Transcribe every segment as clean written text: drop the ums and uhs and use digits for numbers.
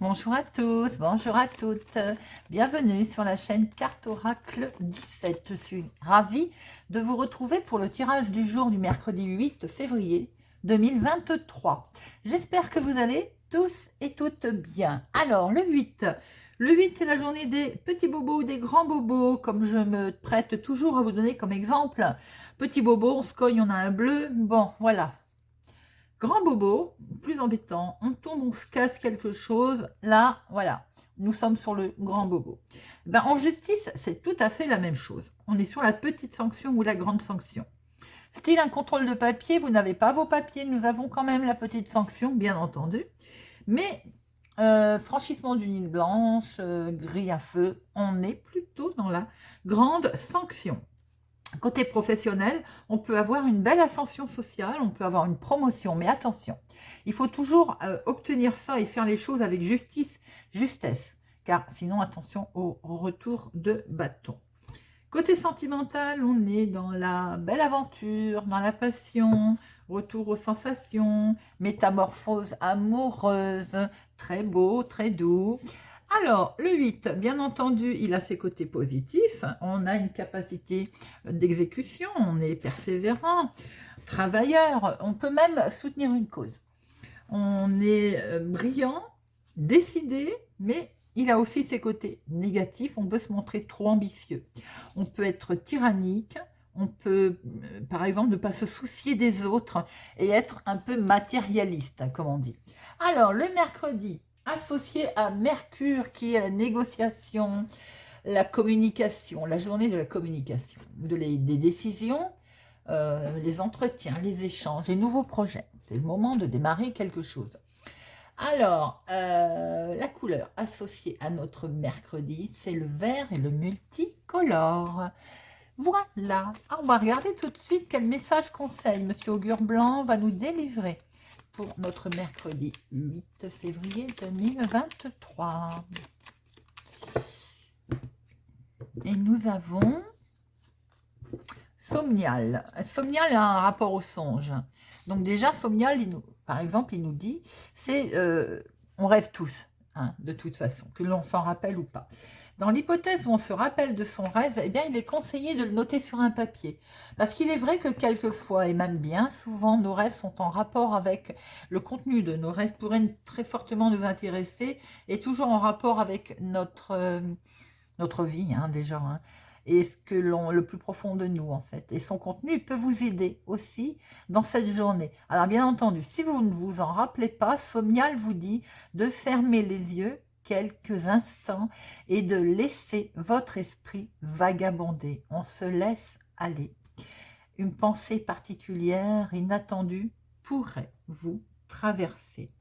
Bonjour à tous, bonjour à toutes. Bienvenue sur la chaîne Carte Oracle 17. Je suis ravie de vous retrouver pour le tirage du jour du mercredi 8 février 2023. J'espère que vous allez tous et toutes bien. Alors, le 8, c'est la journée des petits bobos ou des grands bobos, comme je me prête toujours à vous donner comme exemple. Petit bobo, on se cogne, on a un bleu. Bon, voilà. Grand bobo, plus embêtant, on tombe, on se casse quelque chose. Là, voilà, nous sommes sur le grand bobo. Ben, en justice, c'est tout à fait la même chose. On est sur la petite sanction ou la grande sanction. Style un contrôle de papier, vous n'avez pas vos papiers, nous avons quand même la petite sanction, bien entendu. Mais franchissement d'une ligne blanche, grille à feu, on est plutôt dans la grande sanction. Côté professionnel, on peut avoir une belle ascension sociale, on peut avoir une promotion, mais attention, il faut toujours obtenir ça et faire les choses avec justesse, car sinon, attention au retour de bâton. Côté sentimental, on est dans la belle aventure, dans la passion, retour aux sensations, métamorphose amoureuse, très beau, très doux. Alors, le 8, bien entendu, il a ses côtés positifs. On a une capacité d'exécution, on est persévérant, travailleur, on peut même soutenir une cause. On est brillant, décidé, mais il a aussi ses côtés négatifs. On peut se montrer trop ambitieux. On peut être tyrannique. On peut, par exemple, ne pas se soucier des autres et être un peu matérialiste, comme on dit. Alors, le mercredi, associé à Mercure, qui est la négociation, la communication, la journée de la communication, des décisions, les entretiens, les échanges, les nouveaux projets. C'est le moment de démarrer quelque chose. Alors, la couleur associée à notre mercredi, c'est le vert et le multicolore. Voilà. On va regarder tout de suite quel message conseil Monsieur Augure Blanc va nous délivrer pour notre mercredi 8 février 2023. Et nous avons Somnial. Somnial a un rapport au songe. Donc déjà, Somnial, par exemple, il nous dit, on rêve tous, hein, de toute façon, que l'on s'en rappelle ou pas. Dans l'hypothèse où on se rappelle de son rêve, eh bien, il est conseillé de le noter sur un papier. Parce qu'il est vrai que quelquefois, et même bien souvent, nos rêves sont en rapport avec le contenu de nos rêves, pourraient très fortement nous intéresser, et toujours en rapport avec notre vie, hein, déjà, hein, et le plus profond de nous, en fait. Et son contenu peut vous aider aussi dans cette journée. Alors, bien entendu, si vous ne vous en rappelez pas, Somnial vous dit de fermer les yeux quelques instants et de laisser votre esprit vagabonder. On se laisse aller. Une pensée particulière, inattendue, pourrait vous traverser.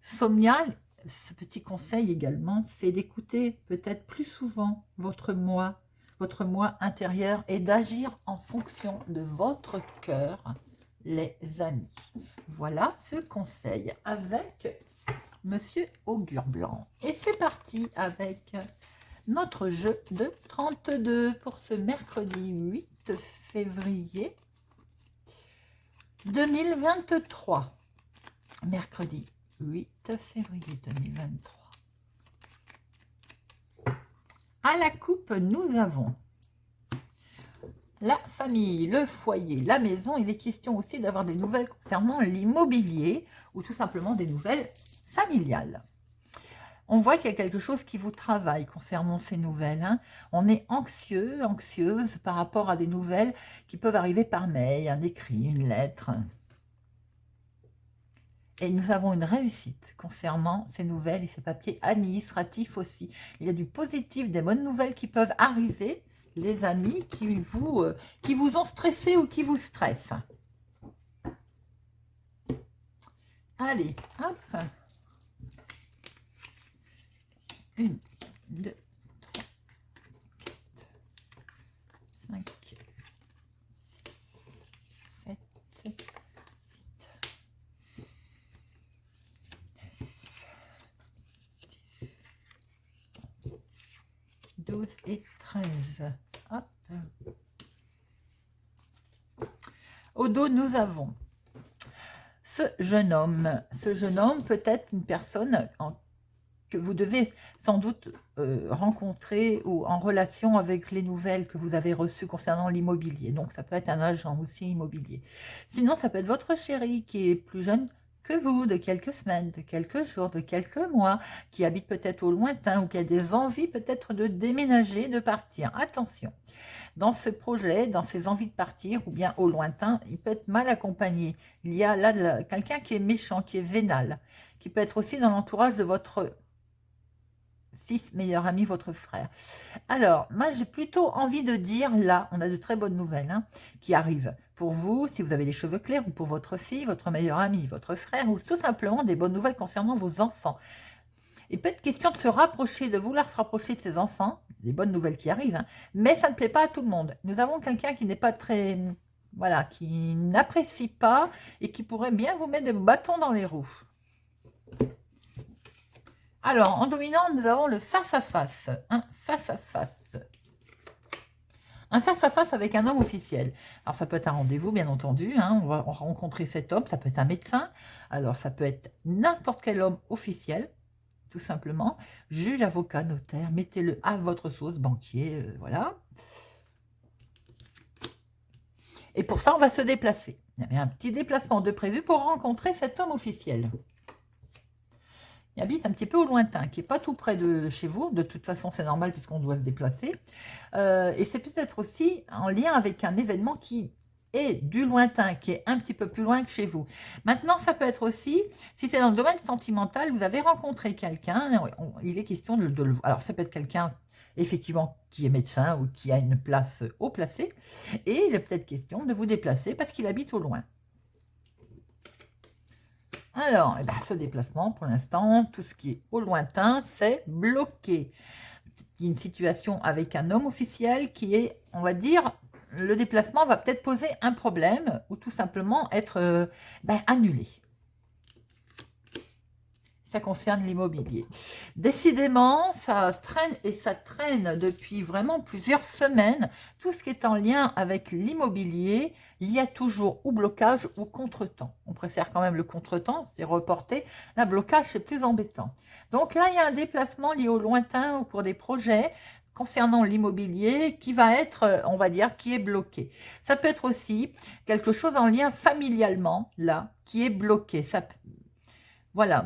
Somnial, ce petit conseil également, c'est d'écouter peut-être plus souvent votre moi intérieur et d'agir en fonction de votre cœur, les amis. Voilà ce conseil avec Monsieur Augure Blanc. Et c'est parti avec notre jeu de 32 pour ce mercredi 8 février 2023. Mercredi 8 février 2023. À la coupe, nous avons la famille, le foyer, la maison. Il est question aussi d'avoir des nouvelles concernant l'immobilier ou tout simplement des nouvelles familiales. On voit qu'il y a quelque chose qui vous travaille concernant ces nouvelles, hein. On est anxieux, anxieuse par rapport à des nouvelles qui peuvent arriver par mail, un écrit, une lettre. Et nous avons une réussite concernant ces nouvelles et ces papiers administratifs aussi. Il y a du positif, des bonnes nouvelles qui peuvent arriver, les amis, qui vous ont stressé ou qui vous stressent. Allez, hop. 1, 2, 3, 4, 5, 7, 12 et 13. Hop. Au dos, nous avons ce jeune homme. Ce jeune homme peut être une personne que vous devez sans doute rencontrer ou en relation avec les nouvelles que vous avez reçues concernant l'immobilier. Donc, ça peut être un agent aussi immobilier. Sinon, ça peut être votre chéri qui est plus jeune que vous, de quelques semaines, de quelques jours, de quelques mois, qui habite peut-être au lointain ou qui a des envies peut-être de déménager, de partir. Attention, dans ce projet, dans ses envies de partir ou bien au lointain, il peut être mal accompagné. Il y a là quelqu'un qui est méchant, qui est vénal, qui peut être aussi dans l'entourage de votre fils, meilleur ami, votre frère. Alors, moi, j'ai plutôt envie de dire, là, on a de très bonnes nouvelles qui arrivent. Pour vous, si vous avez les cheveux clairs, ou pour votre fille, votre meilleur ami, votre frère, ou tout simplement des bonnes nouvelles concernant vos enfants. Il peut être question de se rapprocher, de vouloir se rapprocher de ses enfants, des bonnes nouvelles qui arrivent, mais ça ne plaît pas à tout le monde. Nous avons quelqu'un qui n'est pas très... Voilà, qui n'apprécie pas et qui pourrait bien vous mettre des bâtons dans les roues. Alors, en dominant, nous avons le face-à-face. Un face-à-face. Un face-à-face avec un homme officiel. Alors, ça peut être un rendez-vous, bien entendu. On va rencontrer cet homme. Ça peut être un médecin. Alors, ça peut être n'importe quel homme officiel, tout simplement. Juge, avocat, notaire. Mettez-le à votre sauce, banquier, voilà. Et pour ça, on va se déplacer. Il y avait un petit déplacement de prévu pour rencontrer cet homme officiel. Il habite un petit peu au lointain, qui n'est pas tout près de chez vous. De toute façon, c'est normal puisqu'on doit se déplacer. Et c'est peut-être aussi en lien avec un événement qui est du lointain, qui est un petit peu plus loin que chez vous. Maintenant, ça peut être aussi, si c'est dans le domaine sentimental, vous avez rencontré quelqu'un, il est question de le voir. Alors, ça peut être quelqu'un, effectivement, qui est médecin ou qui a une place haut placée. Et il est peut-être question de vous déplacer parce qu'il habite au loin. Alors, ce déplacement, pour l'instant, tout ce qui est au lointain, c'est bloqué. Il y a une situation avec un homme officiel qui est, on va dire, le déplacement va peut-être poser un problème ou tout simplement être annulé. Ça concerne l'immobilier. Décidément, ça traîne et ça traîne depuis vraiment plusieurs semaines. Tout ce qui est en lien avec l'immobilier, il y a toujours ou blocage ou contretemps. On préfère quand même le contretemps, c'est reporté. La blocage, c'est plus embêtant. Donc là, il y a un déplacement lié au lointain ou pour des projets concernant l'immobilier qui va être, on va dire, qui est bloqué. Ça peut être aussi quelque chose en lien familialement, là, qui est bloqué. Voilà.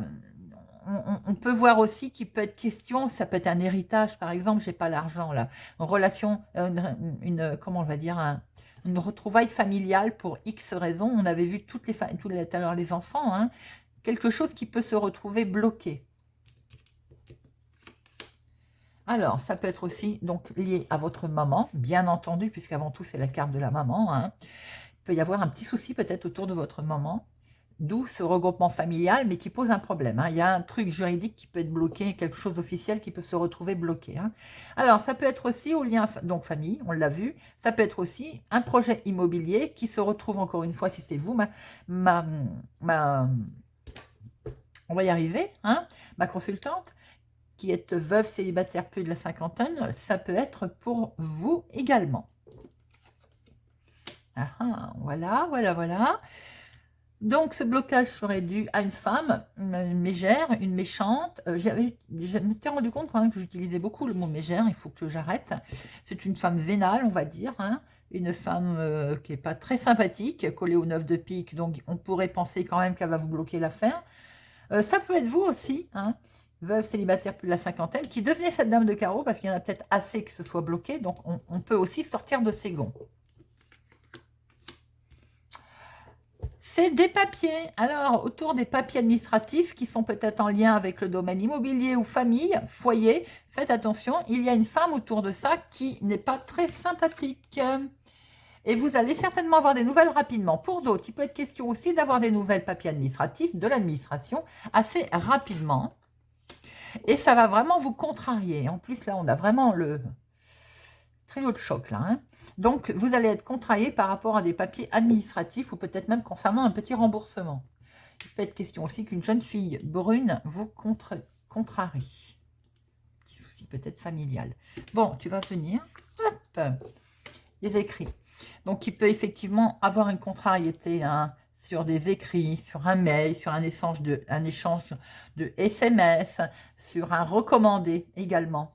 On peut voir aussi qu'il peut être question, ça peut être un héritage, par exemple, j'ai pas l'argent là, une relation, comment on va dire, une retrouvaille familiale pour X raisons. On avait vu tout à l'heure les enfants, quelque chose qui peut se retrouver bloqué. Alors, ça peut être aussi donc lié à votre maman, bien entendu, puisqu'avant tout, c'est la carte de la maman. Il peut y avoir un petit souci peut-être autour de votre maman. D'où ce regroupement familial, mais qui pose un problème. Il y a un truc juridique qui peut être bloqué, quelque chose d'officiel qui peut se retrouver bloqué. Alors, ça peut être aussi au lien, donc famille, on l'a vu. Ça peut être aussi un projet immobilier qui se retrouve encore une fois, si c'est vous, on va y arriver, ma consultante, qui est veuve, célibataire, plus de la cinquantaine, ça peut être pour vous également. Voilà. Donc, ce blocage serait dû à une femme, une mégère, une méchante. Je me suis rendu compte quand même que j'utilisais beaucoup le mot mégère, il faut que j'arrête. C'est une femme vénale, on va dire, une femme qui n'est pas très sympathique, collée au 9 de pique, donc on pourrait penser quand même qu'elle va vous bloquer l'affaire. Ça peut être vous aussi, veuve, célibataire, plus de la cinquantaine, qui devenez cette dame de carreau, parce qu'il y en a peut-être assez que ce soit bloqué, donc on peut aussi sortir de ses gonds. C'est des papiers. Alors, autour des papiers administratifs qui sont peut-être en lien avec le domaine immobilier ou famille, foyer, faites attention, il y a une femme autour de ça qui n'est pas très sympathique. Et vous allez certainement avoir des nouvelles rapidement. Pour d'autres, il peut être question aussi d'avoir des nouvelles papiers administratifs de l'administration assez rapidement. Et ça va vraiment vous contrarier. En plus, là, on a vraiment le trio de choc, là. Donc, vous allez être contrarié par rapport à des papiers administratifs ou peut-être même concernant un petit remboursement. Il peut être question aussi qu'une jeune fille brune vous contrarie. Petit souci peut-être familial. Bon, tu vas venir. Hop, les écrits. Donc, il peut effectivement avoir une contrariété. sur des écrits, sur un mail, sur un échange de SMS, sur un recommandé également.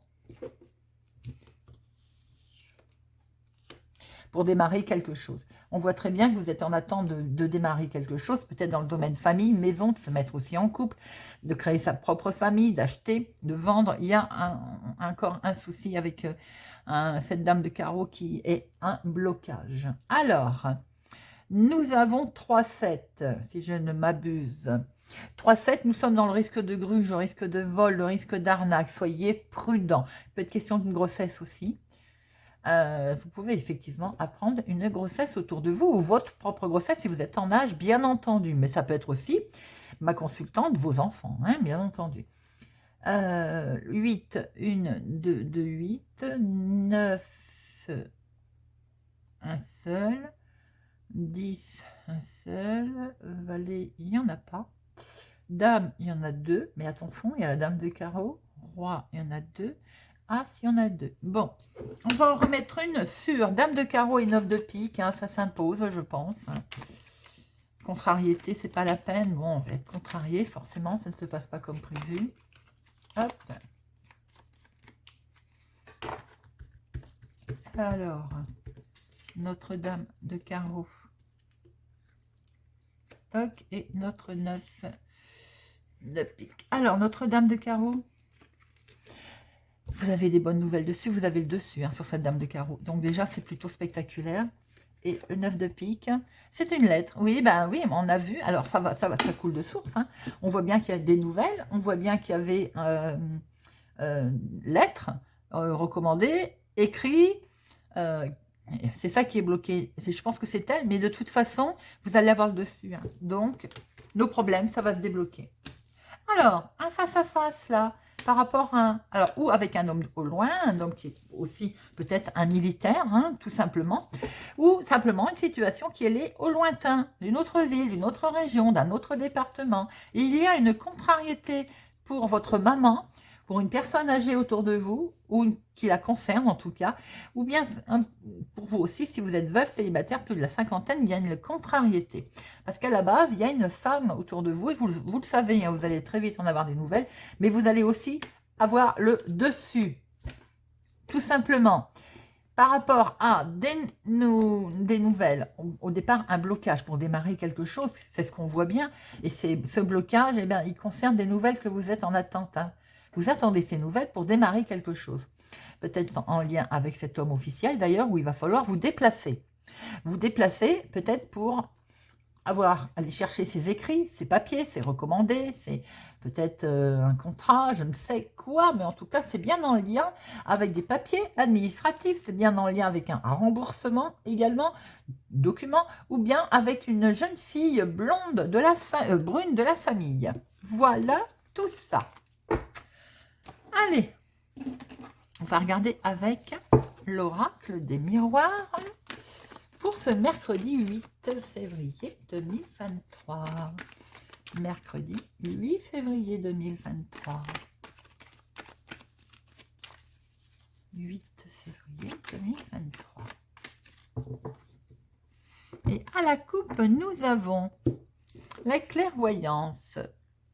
Pour démarrer quelque chose. On voit très bien que vous êtes en attente de démarrer quelque chose, peut-être dans le domaine famille, maison, de se mettre aussi en couple, de créer sa propre famille, d'acheter, de vendre. Il y a encore un souci avec cette dame de carreau qui est un blocage. Alors, nous avons 3-7, si je ne m'abuse. 3-7, nous sommes dans le risque de gruge, le risque de vol, le risque d'arnaque. Soyez prudents. Il peut être question d'une grossesse aussi. Vous pouvez effectivement apprendre une grossesse autour de vous ou votre propre grossesse si vous êtes en âge, bien entendu. Mais ça peut être aussi ma consultante, vos enfants, hein, bien entendu. 8, 1, 2, 2, 8, 9, un seul, 10, un seul, valet, il n'y en a pas. Dame, il y en a 2, mais attention, il y a la dame de carreau. Roi, il y en a 2. Ah, s'il y en a 2. Bon, on va en remettre une sur dame de carreau et 9 de pique. Hein, ça s'impose, je pense. Contrariété, c'est pas la peine. Bon, on va être contrarié, forcément, ça ne se passe pas comme prévu. Hop. Alors, notre dame de carreau. Toc, et notre 9 de pique. Alors, notre dame de carreau. Vous avez des bonnes nouvelles dessus, vous avez le dessus hein, sur cette dame de carreau. Donc déjà, c'est plutôt spectaculaire. Et le 9 de pique, c'est une lettre. Oui, ben oui, on a vu. Alors ça coule de source. Hein. On voit bien qu'il y a des nouvelles. On voit bien qu'il y avait lettres recommandées, écrit. C'est ça qui est bloqué. Je pense que c'est elle, mais de toute façon, vous allez avoir le dessus. Hein. Donc, nos problèmes, ça va se débloquer. Alors, un face-à-face, là, par rapport à... Alors, ou avec un homme au loin, un homme qui est aussi peut-être un militaire, hein, tout simplement, ou simplement une situation qui est au lointain, d'une autre ville, d'une autre région, d'un autre département. Et il y a une contrariété pour votre maman, pour une personne âgée autour de vous, ou qui la concerne en tout cas, ou bien pour vous aussi, si vous êtes veuf, célibataire, plus de la cinquantaine, il y a une contrariété. Parce qu'à la base, il y a une femme autour de vous, et vous le savez, hein, vous allez très vite en avoir des nouvelles, mais vous allez aussi avoir le dessus, tout simplement. Par rapport à des nouvelles, au départ, un blocage pour démarrer quelque chose, c'est ce qu'on voit bien, et ce blocage, eh bien, il concerne des nouvelles que vous êtes en attente. Hein. Vous attendez ces nouvelles pour démarrer quelque chose. Peut-être en lien avec cet homme officiel, d'ailleurs, où il va falloir vous déplacer. Vous déplacer peut-être pour aller chercher ses écrits, ses papiers, ses recommandés, c'est peut-être un contrat, je ne sais quoi, mais en tout cas, c'est bien en lien avec des papiers administratifs, c'est bien en lien avec un remboursement également, document, ou bien avec une jeune fille blonde de la brune de la famille. Voilà tout ça. Allez, on va regarder avec l'oracle des miroirs pour ce mercredi 8 février 2023. Mercredi 8 février 2023. 8 février 2023. Et à la coupe, nous avons la clairvoyance.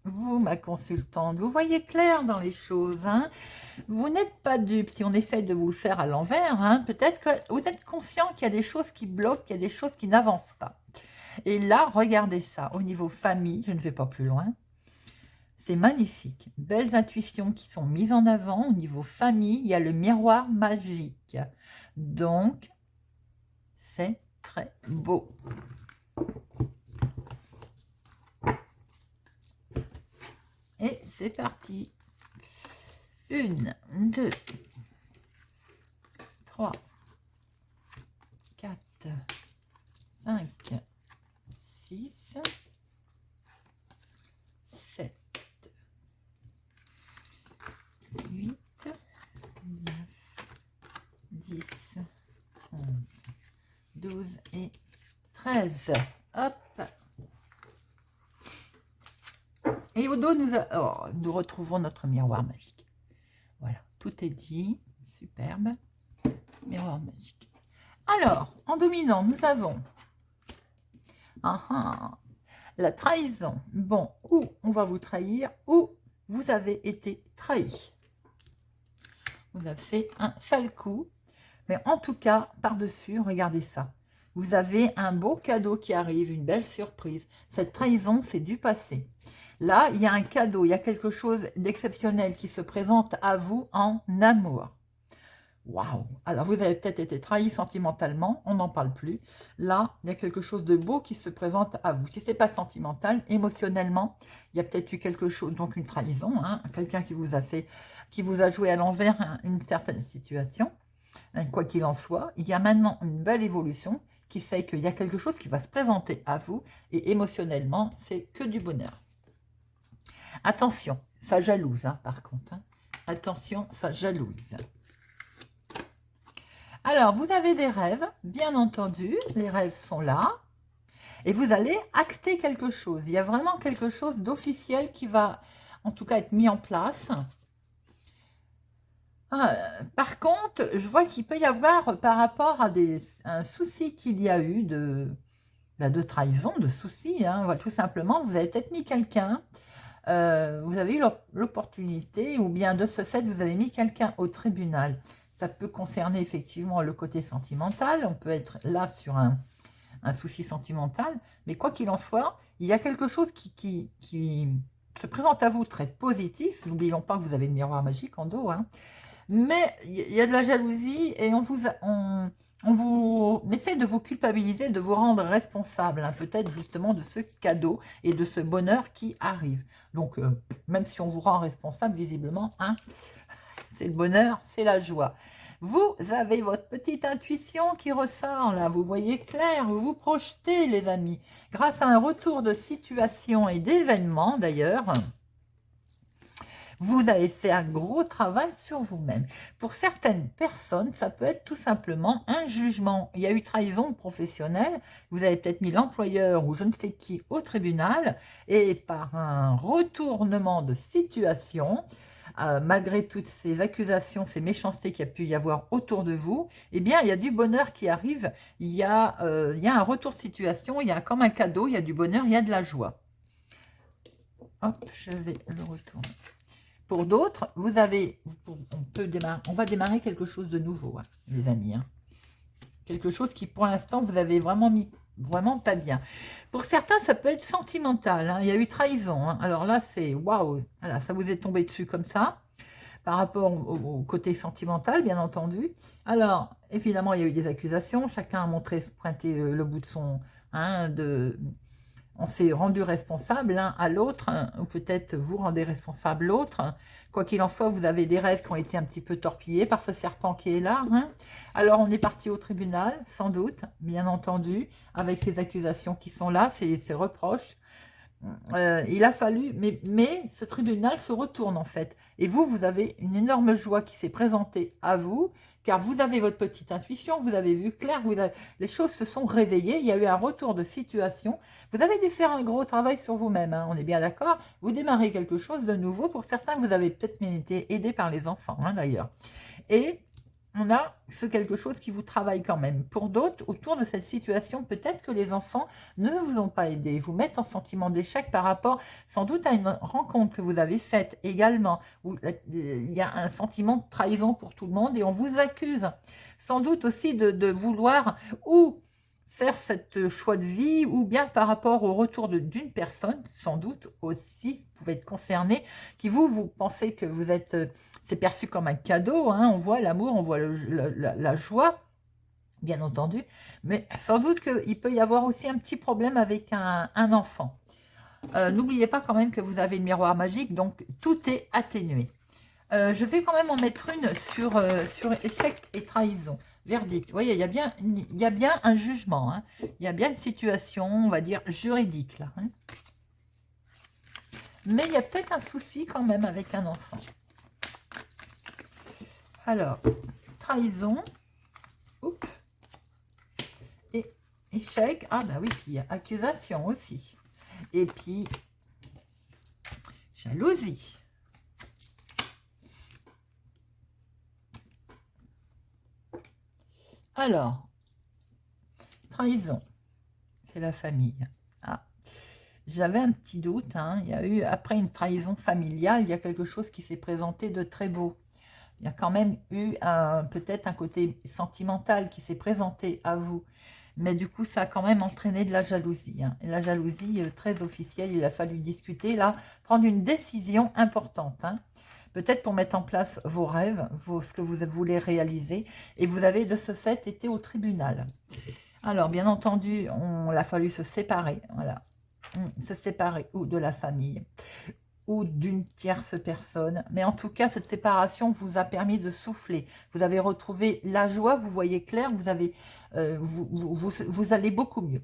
Vous, ma consultante, vous voyez clair dans les choses, hein? Vous n'êtes pas dupe. Si on essaie de vous le faire à l'envers, hein, peut-être que vous êtes conscient qu'il y a des choses qui bloquent, qu'il y a des choses qui n'avancent pas. Et là, regardez ça. Au niveau famille, je ne vais pas plus loin. C'est magnifique. Belles intuitions qui sont mises en avant. Au niveau famille, il y a le miroir magique. Donc, c'est très beau. Et c'est parti. 1, 2, 3, 4, 5, 6, 7, 8, 9, 10, 11, 12 et 13. Hop. Et au dos, nous retrouvons notre miroir magique. Voilà, tout est dit. Superbe. Miroir magique. Alors, en dominant, nous avons La trahison. Bon, ou on va vous trahir, ou vous avez été trahi. Vous avez fait un sale coup. Mais en tout cas, par-dessus, regardez ça. Vous avez un beau cadeau qui arrive, une belle surprise. Cette trahison, c'est du passé. Là, il y a un cadeau, il y a quelque chose d'exceptionnel qui se présente à vous en amour. Waouh! Alors, vous avez peut-être été trahi sentimentalement, on n'en parle plus. Là, il y a quelque chose de beau qui se présente à vous. Si ce n'est pas sentimental, émotionnellement, il y a peut-être eu quelque chose, donc une trahison, hein, quelqu'un qui vous a joué à l'envers une certaine situation. Quoi qu'il en soit, il y a maintenant une belle évolution qui fait qu'il y a quelque chose qui va se présenter à vous et émotionnellement, c'est que du bonheur. Attention, ça jalouse hein, par contre. Hein. Attention, ça jalouse. Alors, vous avez des rêves, bien entendu, les rêves sont là. Et vous allez acter quelque chose. Il y a vraiment quelque chose d'officiel qui va, en tout cas, être mis en place. Par contre, je vois qu'il peut y avoir, par rapport à un souci qu'il y a eu de trahison, de souci, hein, voilà, tout simplement, vous avez peut-être mis quelqu'un, vous avez eu l'opportunité, ou bien de ce fait, vous avez mis quelqu'un au tribunal. Ça peut concerner effectivement le côté sentimental, on peut être là sur un souci sentimental, mais quoi qu'il en soit, il y a quelque chose qui se présente à vous très positif. N'oublions pas que vous avez le miroir magique en dos, hein. Mais il y a de la jalousie et on vous essaie de vous culpabiliser, de vous rendre responsable, hein, peut-être justement de ce cadeau et de ce bonheur qui arrive. Donc, même si on vous rend responsable, visiblement, hein, c'est le bonheur, c'est la joie. Vous avez votre petite intuition qui ressort là, vous voyez clair, vous vous projetez les amis, grâce à un retour de situation et d'événements d'ailleurs. Vous avez fait un gros travail sur vous-même. Pour certaines personnes, ça peut être tout simplement un jugement. Il y a eu trahison professionnelle, vous avez peut-être mis l'employeur ou je ne sais qui au tribunal, et par un retournement de situation, malgré toutes ces accusations, ces méchancetés qu'il y a pu y avoir autour de vous, eh bien, il y a du bonheur qui arrive, il y a un retour de situation, il y a comme un cadeau, il y a du bonheur, il y a de la joie. Hop, je vais le retourner. Pour d'autres, on va démarrer quelque chose de nouveau, hein, les amis. Hein. Quelque chose qui, pour l'instant, vous avez vraiment mis vraiment pas bien. Pour certains, ça peut être sentimental. Hein. Il y a eu trahison. Hein. Alors là, c'est waouh. Voilà, ça vous est tombé dessus comme ça, par rapport au côté sentimental, bien entendu. Alors, évidemment, il y a eu des accusations. Chacun a pointé le bout de son... Hein, on s'est rendu responsable l'un à l'autre, hein, ou peut-être vous rendez responsable l'autre. Quoi qu'il en soit, vous avez des rêves qui ont été un petit peu torpillés par ce serpent qui est là. Hein. Alors, on est parti au tribunal, sans doute, bien entendu, avec ces accusations qui sont là, ces reproches. Il a fallu, mais ce tribunal se retourne en fait. Et vous avez une énorme joie qui s'est présentée à vous, car vous avez votre petite intuition, vous avez vu clair, les choses se sont réveillées, il y a eu un retour de situation. Vous avez dû faire un gros travail sur vous-même, hein, on est bien d'accord. Vous démarrez quelque chose de nouveau. Pour certains, vous avez peut-être même été aidé par les enfants, hein, d'ailleurs. Et on a ce quelque chose qui vous travaille quand même. Pour d'autres, autour de cette situation, peut-être que les enfants ne vous ont pas aidé, vous mettent en sentiment d'échec par rapport sans doute à une rencontre que vous avez faite également, où il y a un sentiment de trahison pour tout le monde et on vous accuse sans doute aussi de vouloir ou faire cette choix de vie ou bien par rapport au retour d'une personne, sans doute aussi, vous pouvez être concerné, qui vous pensez que vous êtes... c'est perçu comme un cadeau, hein, on voit l'amour, on voit la joie, bien entendu, mais sans doute qu'il peut y avoir aussi un petit problème avec un enfant. N'oubliez pas quand même que vous avez le miroir magique, donc tout est atténué. Je vais quand même en mettre une sur échec et trahison. Verdict. Vous voyez, il y a bien un jugement. Hein. Il y a bien une situation, on va dire, juridique là. Hein. Mais il y a peut-être un souci quand même avec un enfant. Alors, trahison. Oups. Et échec. Ah bah oui, puis il y a accusation aussi. Et puis, jalousie. Alors, trahison, c'est la famille. Ah. J'avais un petit doute, hein. Il y a eu, après une trahison familiale, il y a quelque chose qui s'est présenté de très beau. Il y a quand même eu peut-être un côté sentimental qui s'est présenté à vous. Mais du coup, ça a quand même entraîné de la jalousie, hein. Et la jalousie très officielle, il a fallu discuter, là, prendre une décision importante, hein. Peut-être pour mettre en place vos rêves, ce que vous voulez réaliser. Et vous avez de ce fait été au tribunal. Alors, bien entendu, il a fallu se séparer, voilà. Se séparer ou de la famille ou d'une tierce personne. Mais en tout cas, cette séparation vous a permis de souffler. Vous avez retrouvé la joie, vous voyez clair, vous allez beaucoup mieux.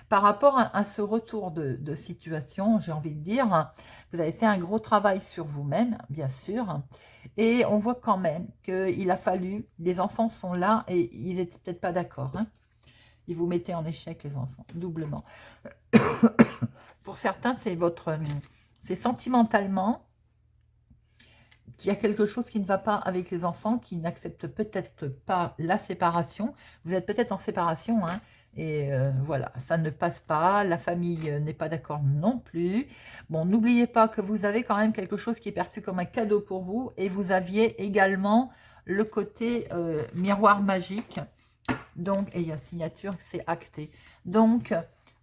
Par rapport à ce retour de situation, j'ai envie de dire, hein, vous avez fait un gros travail sur vous-même, bien sûr, et on voit quand même qu'il a fallu, les enfants sont là et ils n'étaient peut-être pas d'accord, hein. Ils vous mettaient en échec, les enfants, doublement. Pour certains, c'est sentimentalement qu'il y a quelque chose qui ne va pas avec les enfants, qui n'acceptent peut-être pas la séparation. Vous êtes peut-être en séparation, hein, et voilà, ça ne passe pas. La famille n'est pas d'accord non plus. Bon, n'oubliez pas que vous avez quand même quelque chose qui est perçu comme un cadeau pour vous, et vous aviez également le côté miroir magique. Donc, et il y a signature, c'est acté. Donc,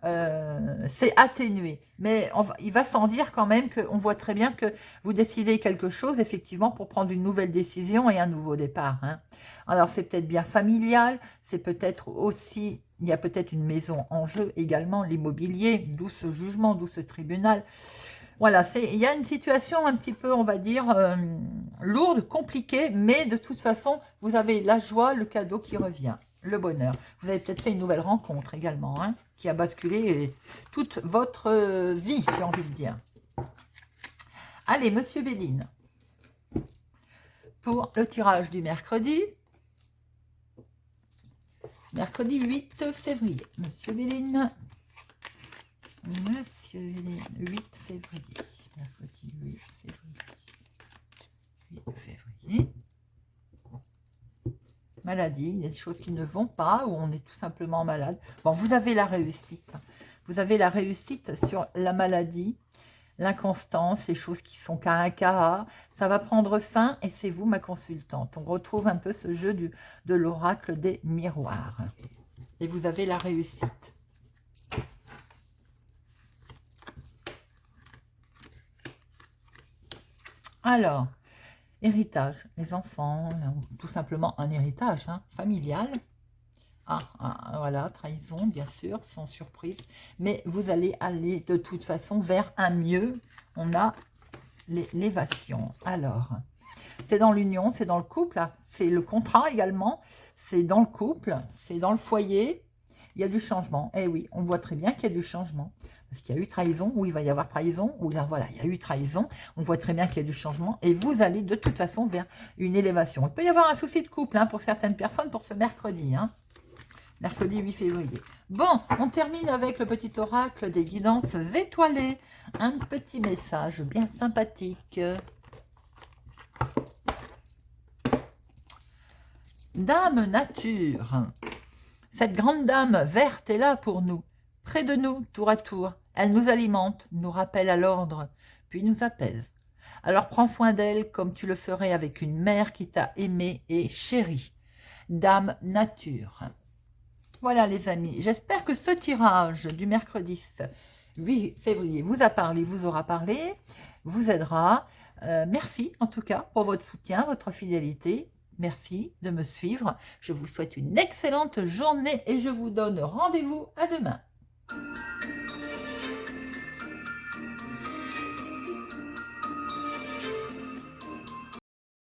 c'est atténué. Mais il va sans dire quand même qu'on voit très bien que vous décidez quelque chose, effectivement, pour prendre une nouvelle décision et un nouveau départ, hein. Alors, c'est peut-être bien familial, c'est peut-être aussi, il y a peut-être une maison en jeu également, l'immobilier, d'où ce jugement, d'où ce tribunal. Voilà, il y a une situation un petit peu, on va dire, lourde, compliquée, mais de toute façon, vous avez la joie, le cadeau qui revient, le bonheur. Vous avez peut-être fait une nouvelle rencontre également, hein, qui a basculé toute votre vie, j'ai envie de dire. Allez, Monsieur Béline, pour le tirage du mercredi 8 février. Monsieur Béline. Monsieur Béline, 8 février. Mercredi 8 février. 8 février. Maladie, il y a des choses qui ne vont pas, ou on est tout simplement malade. Bon, vous avez la réussite. Vous avez la réussite sur la maladie, l'inconstance, les choses qui sont cas un cas. Ça va prendre fin et c'est vous ma consultante. On retrouve un peu ce jeu de l'oracle des miroirs. Et vous avez la réussite. Alors, héritage, les enfants, tout simplement un héritage, hein, familial. Voilà, trahison, bien sûr, sans surprise. Mais vous allez aller de toute façon vers un mieux. On a l'élévation. Alors, c'est dans l'union, c'est dans le couple, c'est le contrat également, c'est dans le couple, c'est dans le foyer. Il y a du changement. Eh oui, on voit très bien qu'il y a du changement. Parce qu'il y a eu trahison, ou il va y avoir trahison, ou là, voilà, il y a eu trahison. On voit très bien qu'il y a du changement. Et vous allez de toute façon vers une élévation. Il peut y avoir un souci de couple, hein, pour certaines personnes pour ce mercredi. Hein. Mercredi 8 février. Bon, on termine avec le petit oracle des guidances étoilées. Un petit message bien sympathique. Dame nature. Cette grande dame verte est là pour nous, près de nous, tour à tour. Elle nous alimente, nous rappelle à l'ordre, puis nous apaise. Alors prends soin d'elle comme tu le ferais avec une mère qui t'a aimé et chéri. Dame nature. Voilà les amis, j'espère que ce tirage du mercredi 8 février vous a parlé, vous aura parlé, vous aidera. Merci en tout cas pour votre soutien, votre fidélité. Merci de me suivre. Je vous souhaite une excellente journée et je vous donne rendez-vous à demain.